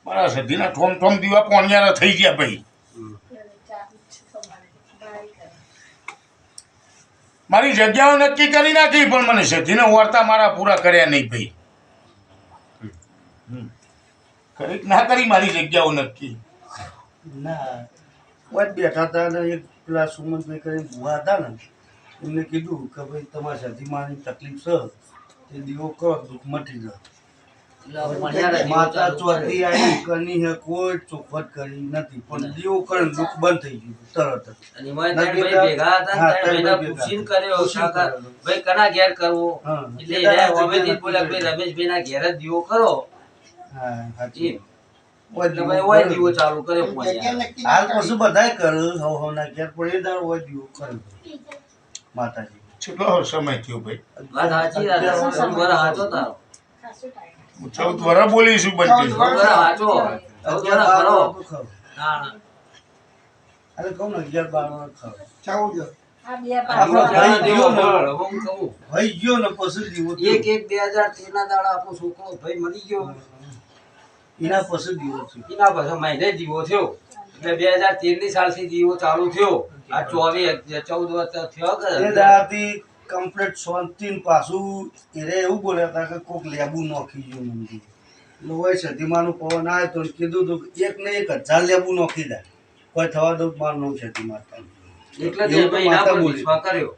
મારા સધીના ઠોમ ઠોમ દીવા પોણિયારા થઈ ગયા ભાઈ. મારી જગ્યાઓ નક્કી કરી નાખી પણ મને સધીને ઓરતા મારા પૂરા કર્યા નહીં ભાઈ. કરી ના કરી મારી જગ્યાઓ નક્કી ના વાત બેઠા હતા ને એક પેલા સુમનભાઈ કરીને ભૂવા હતા ને એમને કીધું કે ભાઈ તમારી સધીમાની તકલીફ છે તે દીવો કરો દુઃખ મટી જાય. માતા ચોથી આવી કની હે કોઈ ચોખવટ કરી નથી પણ દીવો કરે દુઃખ બંધ થઈ ગયું તરત જ. હાલ પછી બધા કરે હવના ઘેર પણ એ દાડો હોય દીવો કરે માતાજી. કેટલો સમય થયો ભાઈ? 14 વર્ષ બોલીશું બંટી. અરે કહું ને 11-12 વર્ષ ખાવ ભાઈ ગયો ને પછી દીવો 2013 ના દાડા આપણો છોકરો ભાઈ મરી ગયો. એના પછી દીવો છે. એના પછી મહિને દીવો થયો એટલે 2013 ની સાલથી દીવો ચાલુ થયો. આ 14 વર્ષ થયો કે એ દાડાથી કમ્પ્લીટ શાંતિ પાછું એને એવું બોલ્યા હતા કે કોક લેબુ નોખી ગયું મંદિર લોહી સધીમાનું પવન આવે તો કીધું તું એક ને 1000 લેબુ નોખી દે કોઈ થવા દઉં મારું નવું સધી માતા એટલે જ ભાઈ ના વિશ્વાસ કર્યો.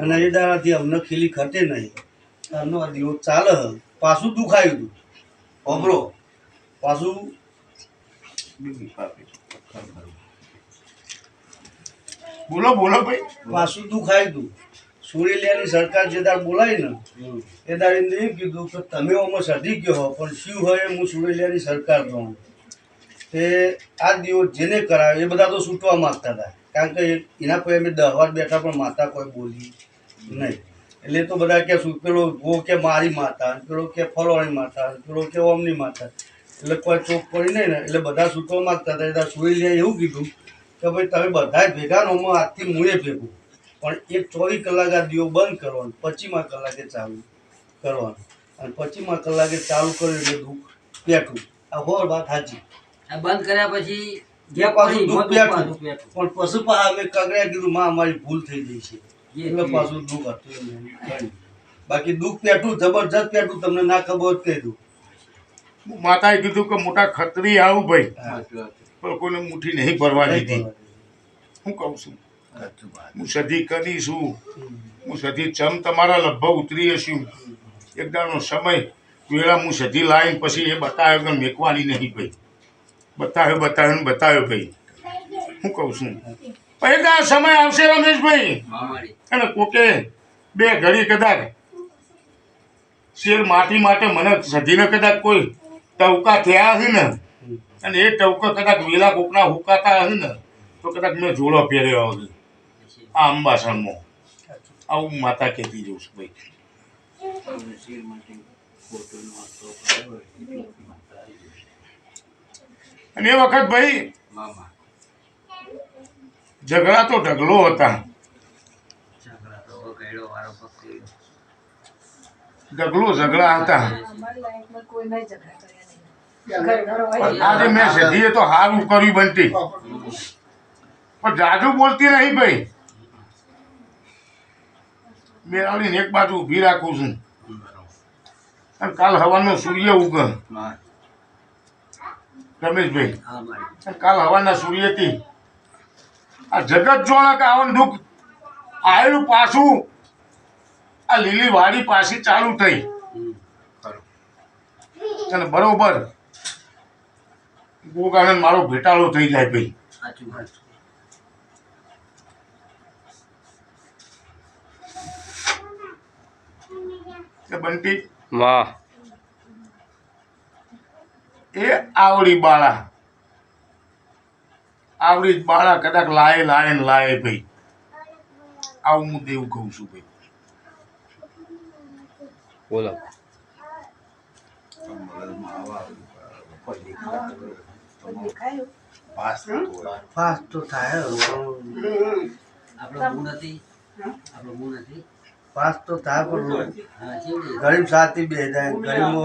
અને એ દાડાથી અમને ખીલી ખટે નહીં. એમનો આ દીવો ચાલે પાછું દુખાયું હતું અબરો પાછું બોલો બોલો ભાઈ. પાછું દુખાયું હતું. સુરેલિયાની સરકાર જે દાડ બોલાવી ને એ દાડે એમ કીધું કે તમે આમાં સધી ગયો હો પણ શું હોય હું સુરેલિયાની સરકાર જોઉં તે આ દીવો જેને કરાવ્યો એ બધા તો છૂટવા માંગતા હતા કારણ કે એના પછી અમે 10 વાર બેઠા પણ માતા કોઈ બોલી નહીં એટલે તો બધા કે શું પેલો ગો કે મારી માતા પેલો કે ફલોણી માતા પેલો કે ઓમની માતા એટલે કોઈ ચોક પડી નહીં ને એટલે બધા છૂટવા માંગતા હતા. એટલે સુરેલિયાએ એવું કીધું કે ભાઈ તમે બધા ભેગા નો આજથી મૂળે ભેગું પણ એક 24 કલાક આ દીવો બંધ કરવાનો 25મા કલાકે ચાલુ કરવાનો અને 25મા કલાકે ચાલુ કર્યું એટલે દુઃખ પેઠું. આ હોર વાત સાચી. આ બંધ કર્યા પછી જે પાછું દુઃખ પેઠું પણ પશુ પાછા અમે કગડ્યા કીધું માં અમારી ભૂલ થઈ ગઈ છે એટલે પાછું દુઃખ હતું એમ. બાકી દુઃખ પેઠું જબરજસ્ત પેઠું તમને ના ખબર જ કહી દઉં. માતાએ કીધું કે મોટા ખતરી આવું ભાઈ પણ કોઈને મુઠ્ઠી નહીં ભરવા દીધી. હું કહું છું હું સધી કરીશું હું સધી ચમ તમારા લગભગ ઉતરી હશું એક દાડનો સમય વેળા હું સધી લાવીને પછી એ બતાવ્યો કે મેકવાની નહીં ભાઈ. બતાવ્યો ભાઈ. હું કહું છું એક દાડો સમય આવશે રમેશભાઈ અને કોકે બે ઘડી કદાચ શેર માટી માટે મને સધીને કદાચ કોઈ ટવકા થયા હશે ને અને એ ટવકા કદાચ વેલા કોકના હુકાતા હશે ને તો કદાચ મેં જોડો પહેર્યો હશે આ અંબાસણમાં. આવું માતા કહેતી જઉં છું ભાઈ. અને એ વખત ભાઈ ઝઘડા તો ઢગલો હતા. ઝઘડા હતા. આજે મેં સધીએ તો સારું કર્યું બનતી પણ જાજુ બોલતી નહીં ભાઈ. મેળાવીને એક બાજુ ઊભી રાખું છું અને કાલ હવાનો સૂર્ય ઉગે રમેશભાઈ કાલ હવાના સૂર્યથી આ જગત જોણે કે આવન દુઃખ આવેલું પાછું આ લીલી વાડી પાછી ચાલુ થઈ અને બરોબર ગોગાનંદ મારો ભેટાળો થઈ જાય ભાઈ. બંટી એ આવડી બાળા કદાચ લાય ભાઈ. આવું હું દેવું કહું છું ભાઈ. બોલો ફાસ્ટ તો થાય આપણો મૂળ નથી પાસ તો થાય પણ હા, જી. ગરીબ સાથે બે જાય ગરીબો